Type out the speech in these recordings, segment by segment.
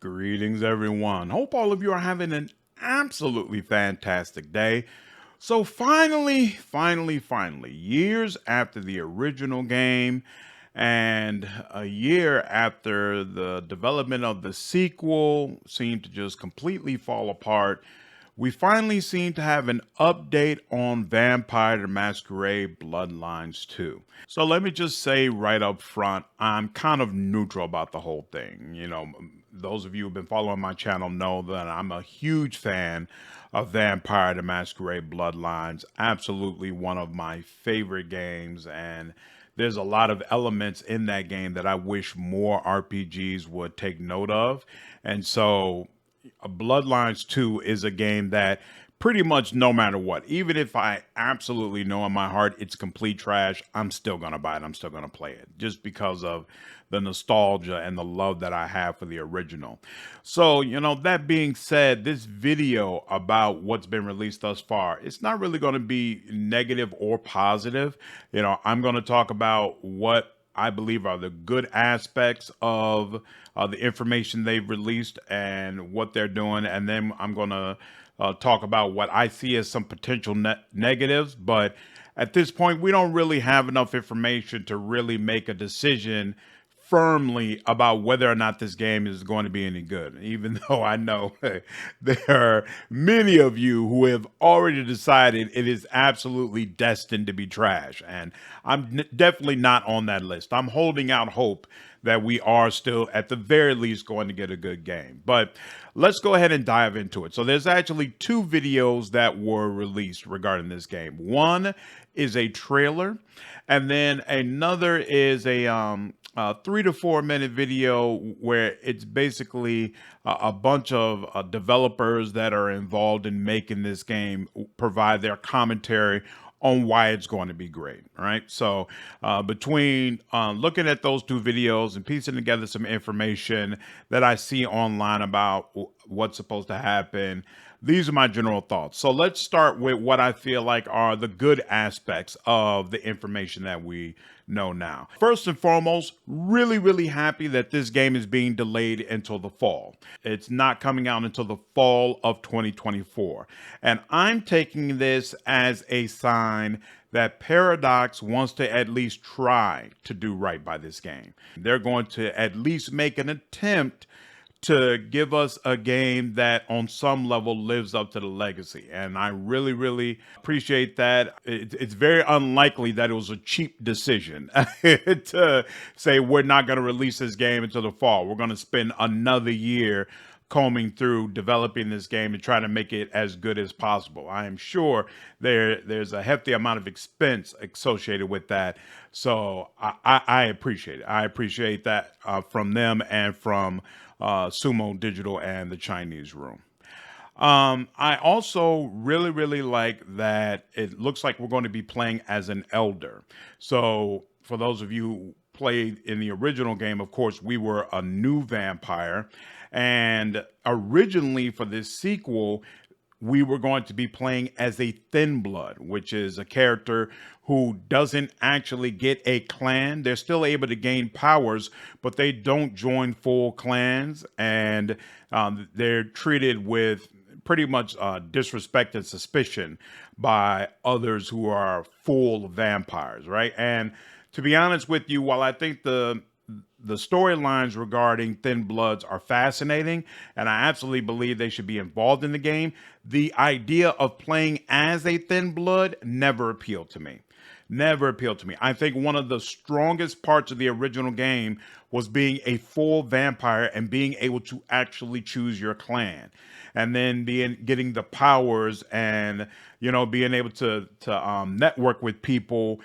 Greetings, everyone. Hope all of you are having an absolutely fantastic day. So, finally, years after the original game and a year after the development of the sequel seemed to just completely fall apart, we finally seem to have an update on Vampire the Masquerade Bloodlines 2. So let me just say right up front, I'm kind of neutral about the whole thing. Those of you who've been following my channel know that I'm a huge fan of Vampire the Masquerade Bloodlines. Absolutely one of my favorite games, and there's a lot of elements in that game that I wish more RPGs would take note of. And so Bloodlines 2 is a game that pretty much no matter what, even if I absolutely know in my heart it's complete trash, I'm still going to buy it. I'm still going to play it just because of the nostalgia and the love that I have for the original. So, that being said, this video about what's been released thus far, it's not really going to be negative or positive. I'm going to talk about what I believe are the good aspects of the information they've released and what they're doing. And then I'm going to talk about what I see as some potential negatives. But at this point, we don't really have enough information to really make a decision firmly about whether or not this game is going to be any good, even though I know there are many of you who have already decided it is absolutely destined to be trash. And I'm definitely not on that list. I'm holding out hope that we are still, at the very least, going to get a good game. But let's go ahead and dive into it. So there's actually two videos that were released regarding this game. One is a trailer, and then another is a 3 to 4 minute video where it's basically a bunch of developers that are involved in making this game provide their commentary on why it's going to be great. All right. So between looking at those two videos and piecing together some information that I see online about what's supposed to happen, these are my general thoughts. So let's start with what I feel like are the good aspects of the information that we know now. First and foremost, really happy that this game is being delayed until the fall. It's not coming out until the fall of 2024. And I'm taking this as a sign that Paradox wants to at least try to do right by this game. They're going to at least make an attempt to give us a game that on some level lives up to the legacy. And I really appreciate that. It's very unlikely that it was a cheap decision to say we're not going to release this game until the fall. We're going to spend another year combing through developing this game and trying to make it as good as possible. I am sure there's a hefty amount of expense associated with that. So I appreciate it. I appreciate that from them and from Sumo Digital and the Chinese Room. I also really like that it looks like we're going to be playing as an elder. So for those of you who played in the original game, of course, we were a new vampire. And originally for this sequel, we were going to be playing as a Thin Blood, which is a character who doesn't actually get a clan. They're still able to gain powers, but they don't join full clans, and they're treated with pretty much disrespect and suspicion by others who are full vampires, right? And to be honest with you, while I think the storylines regarding Thin Bloods are fascinating, and I absolutely believe they should be involved in the game, the idea of playing as a Thin Blood never appealed to me. Never appealed to me. I think one of the strongest parts of the original game was being a full vampire and being able to actually choose your clan, and then getting the powers and being able to network with people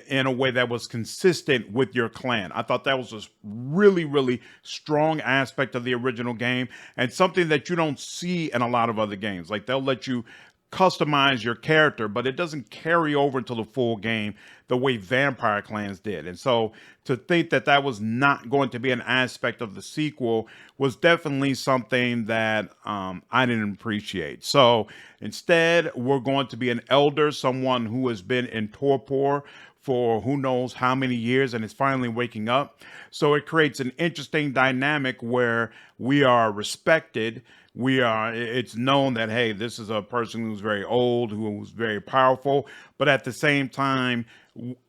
in a way that was consistent with your clan. I thought that was a really strong aspect of the original game, and something that you don't see in a lot of other games. Like, they'll let you customize your character, but it doesn't carry over into the full game the way vampire clans did. And so to think that that was not going to be an aspect of the sequel was definitely something that I didn't appreciate. So instead, we're going to be an elder, someone who has been in torpor for who knows how many years and is finally waking up. So it creates an interesting dynamic where we are respected. It's known that, hey, this is a person who's very old, who's very powerful, but at the same time,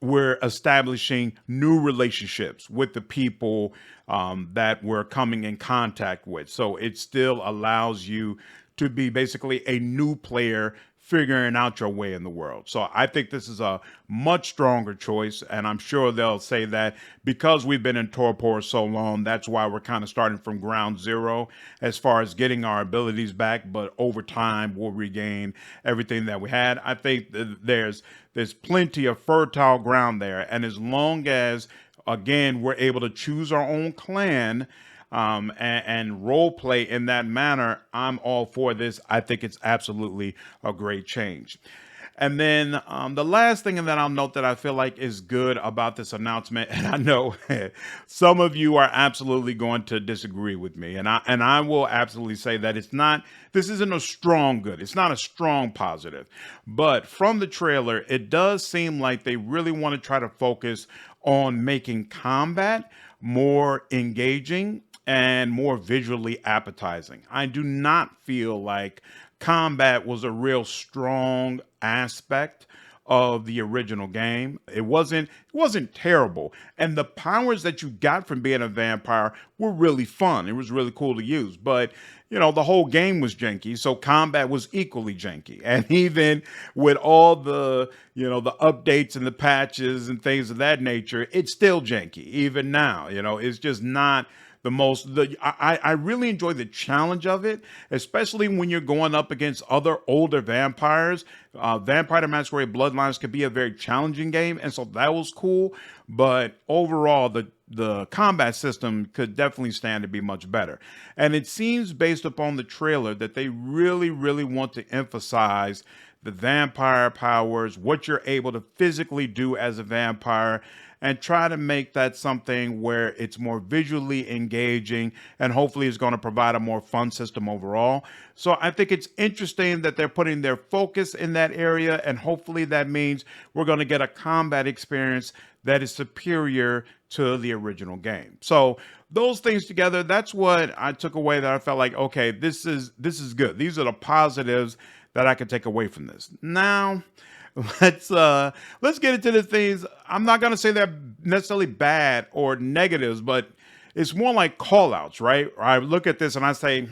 we're establishing new relationships with the people that we're coming in contact with. So it still allows you to be basically a new player figuring out your way in the world. So I think this is a much stronger choice. And I'm sure they'll say that because we've been in torpor so long, that's why we're kind of starting from ground zero as far as getting our abilities back. But over time, we'll regain everything that we had. I think there's plenty of fertile ground there. And as long as, again, we're able to choose our own clan and role play in that manner, I'm all for this. I think it's absolutely a great change. And then the last thing that I'll note that I feel like is good about this announcement, and I know some of you are absolutely going to disagree with me, and I will absolutely say that this isn't a strong good. It's not a strong positive, but from the trailer, it does seem like they really want to try to focus on making combat more engaging and more visually appetizing. I do not feel like combat was a real strong aspect of the original game. It wasn't terrible. And the powers that you got from being a vampire were really fun. It was really cool to use. But the whole game was janky, so combat was equally janky. And even with all the updates and the patches and things of that nature, it's still janky. Even now, it's just not the most I really enjoy the challenge of it, especially when you're going up against other older vampires. Vampire the Masquerade Bloodlines could be a very challenging game, and so that was cool. But overall, the combat system could definitely stand to be much better. And it seems, based upon the trailer, that they really, really want to emphasize the vampire powers, what you're able to physically do as a vampire, and try to make that something where it's more visually engaging and hopefully is going to provide a more fun system overall. So I think it's interesting that they're putting their focus in that area, and hopefully that means we're going to get a combat experience that is superior to the original game. So those things together, that's what I took away, that I felt like, okay, this is good. These are the positives that I could take away from this. Now, let's get into the things. I'm not gonna say they're necessarily bad or negatives, but it's more like call outs, right? I look at this and I say,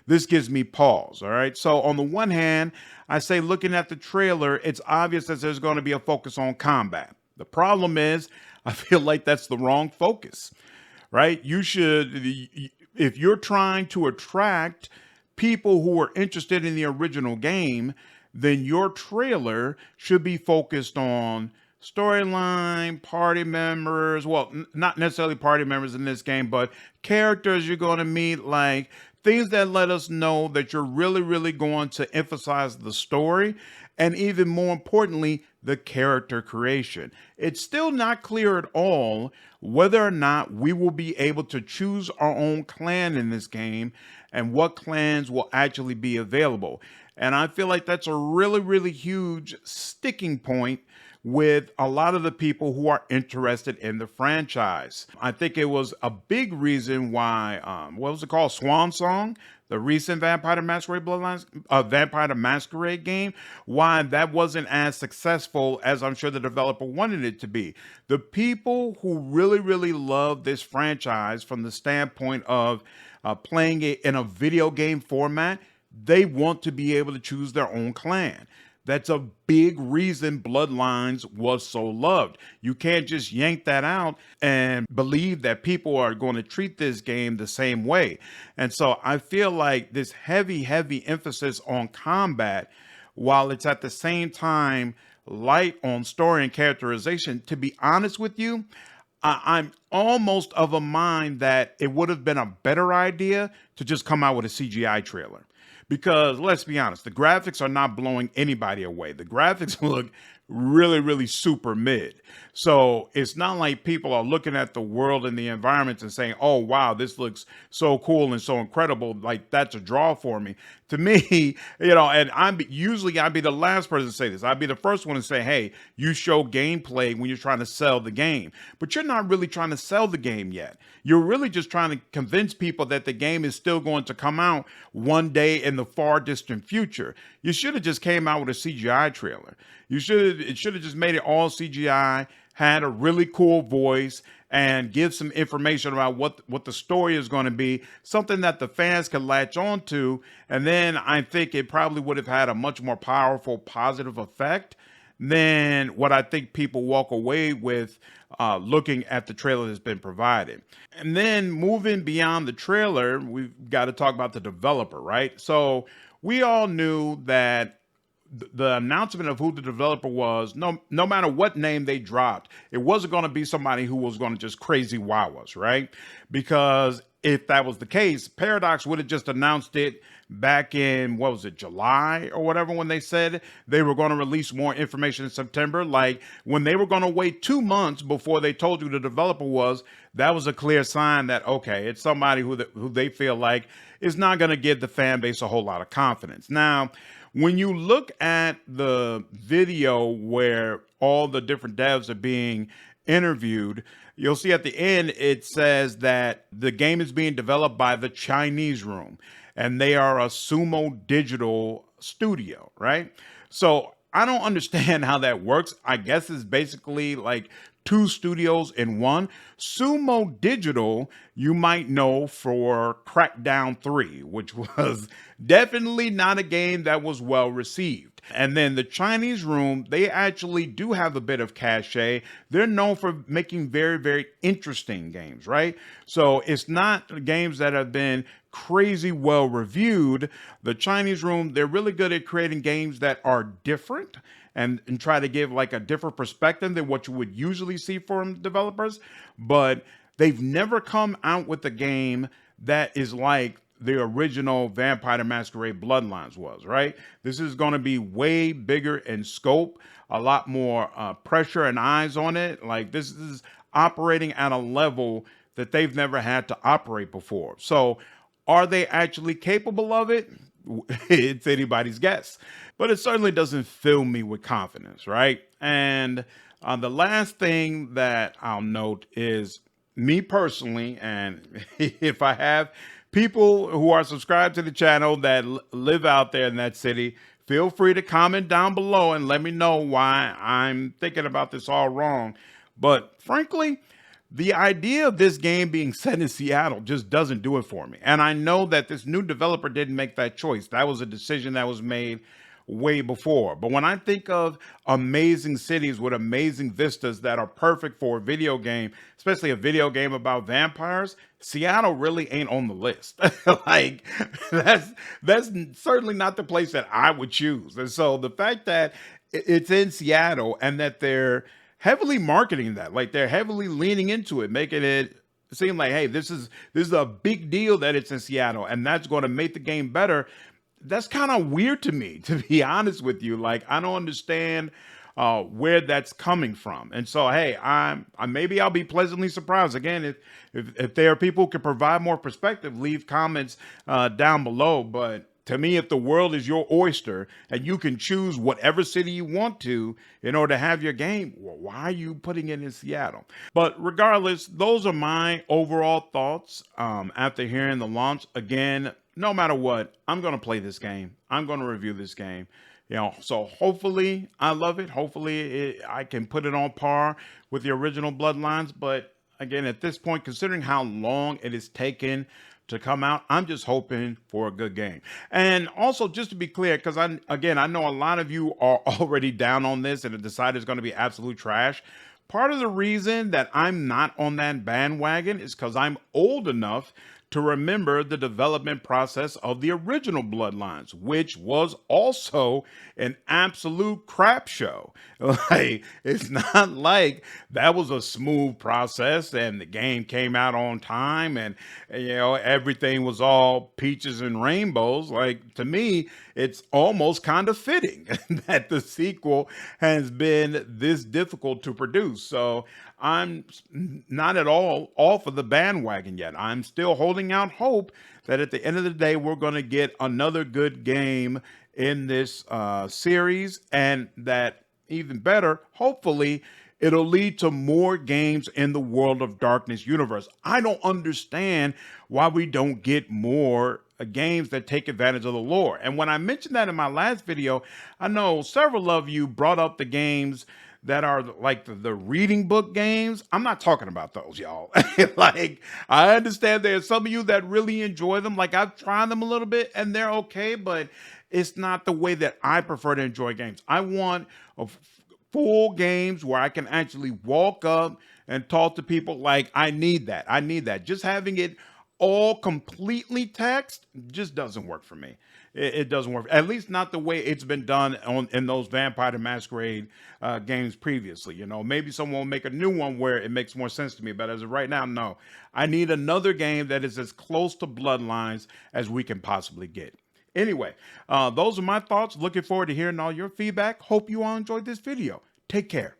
this gives me pause. All right. So on the one hand, I say, looking at the trailer, it's obvious that there's going to be a focus on combat. The problem is, I feel like that's the wrong focus, right? If you're trying to attract people who are interested in the original game, then your trailer should be focused on storyline, party members. Well, not necessarily party members in this game, but characters you're going to meet, like things that let us know that you're really, really going to emphasize the story. And even more importantly, the character creation. It's still not clear at all whether or not we will be able to choose our own clan in this game and what clans will actually be available. And I feel like that's a really, really huge sticking point with a lot of the people who are interested in the franchise. I think it was a big reason why, what was it called? Swan Song, the recent Vampire the Masquerade Bloodlines, Vampire the Masquerade game, why that wasn't as successful as I'm sure the developer wanted it to be. The people who really, really love this franchise from the standpoint of playing it in a video game format, they want to be able to choose their own clan. That's a big reason Bloodlines was so loved. You can't just yank that out and believe that people are going to treat this game the same way. And so I feel like this heavy, heavy emphasis on combat, while it's at the same time light on story and characterization, to be honest with you, I'm almost of a mind that it would have been a better idea to just come out with a CGI trailer. Because let's be honest, the graphics are not blowing anybody away. The graphics look really, really super mid. So it's not like people are looking at the world and the environments and saying, oh, wow, this looks so cool and so incredible. Like that's a draw for me. To me, and usually I'd be the last person to say this. I'd be the first one to say, hey, you show gameplay when you're trying to sell the game, but you're not really trying to sell the game yet. You're really just trying to convince people that the game is still going to come out one day in the far distant future. You should have just came out with a CGI trailer. It should have just made it all CGI, had a really cool voice, and give some information about what the story is going to be, something that the fans can latch on to. And then I think it probably would have had a much more powerful, positive effect than what I think people walk away with looking at the trailer that's been provided. And then moving beyond the trailer, we've got to talk about the developer, right? So we all knew that the announcement of who the developer was, no matter what name they dropped, it wasn't going to be somebody who was going to just crazy wow us, right? Because if that was the case, Paradox would have just announced it back in, what was it, July or whatever, when they said they were going to release more information in September. Like when they were going to wait 2 months before they told you the developer was, that was a clear sign that, okay, it's somebody who they feel like is not going to give the fan base a whole lot of confidence. Now, when you look at the video where all the different devs are being interviewed, you'll see at the end it says that the game is being developed by the Chinese Room, and they are a Sumo Digital studio, right? So I don't understand how that works. I guess it's basically like two studios in one. Sumo Digital, you might know for Crackdown 3, which was definitely not a game that was well received. And then the Chinese Room, they actually do have a bit of cachet. They're known for making very, very interesting games, right? So it's not games that have been crazy well reviewed. The Chinese Room, they're really good at creating games that are different and try to give like a different perspective than what you would usually see from developers. But they've never come out with a game that is like the original Vampire the Masquerade Bloodlines was, right? This is going to be way bigger in scope, a lot more pressure and eyes on it. Like this is operating at a level that they've never had to operate before. So are they actually capable of it? It's anybody's guess, but it certainly doesn't fill me with confidence, right? And the last thing that I'll note is me personally, and if I have people who are subscribed to the channel that live out there in that city, feel free to comment down below and let me know why I'm thinking about this all wrong. But frankly, the idea of this game being set in Seattle just doesn't do it for me. And I know that this new developer didn't make that choice. That was a decision that was made way before. But when I think of amazing cities with amazing vistas that are perfect for a video game, especially a video game about vampires, Seattle really ain't on the list. Like that's certainly not the place that I would choose. And so the fact that it's in Seattle and that they're heavily marketing that, like they're heavily leaning into it, making it seem like, hey, this is a big deal that it's in Seattle and that's going to make the game better. That's kind of weird to me, to be honest with you. Like, I don't understand where that's coming from. And so, hey, maybe I'll be pleasantly surprised. Again, if there are people who can provide more perspective, leave comments down below. But to me, if the world is your oyster and you can choose whatever city you want to in order to have your game, well, why are you putting it in Seattle? But regardless, those are my overall thoughts after hearing the launch. Again, no matter what, I'm going to play this game. I'm going to review this game. So hopefully I love it. Hopefully I can put it on par with the original Bloodlines. But again, at this point, considering how long it has taken to come out, I'm just hoping for a good game. And also, just to be clear, because I know a lot of you are already down on this and have decided it's going to be absolute trash. Part of the reason that I'm not on that bandwagon is because I'm old enough to remember the development process of the original Bloodlines, which was also an absolute crap show. Like, it's not like that was a smooth process and the game came out on time and everything was all peaches and rainbows. Like, to me, it's almost kind of fitting that the sequel has been this difficult to produce. So I'm not at all off of the bandwagon yet. I'm still holding out hope that at the end of the day, we're going to get another good game in this series, and that even better, hopefully, it'll lead to more games in the World of Darkness universe. I don't understand why we don't get more games that take advantage of the lore. And when I mentioned that in my last video, I know several of you brought up the games that are like the reading book games. I'm not talking about those, y'all. Like, I understand there's some of you that really enjoy them. Like, I've tried them a little bit and they're okay, but it's not the way that I prefer to enjoy games. I want full games where I can actually walk up and talk to people. Like, I need that. I need that. Just having it all completely text just doesn't work for me. It doesn't work, at least not the way it's been done in those Vampire the Masquerade games previously. Maybe someone will make a new one where it makes more sense to me, but as of right now, no. I need another game that is as close to Bloodlines as we can possibly get. Anyway, those are my thoughts. Looking forward to hearing all your feedback. Hope you all enjoyed this video. Take care.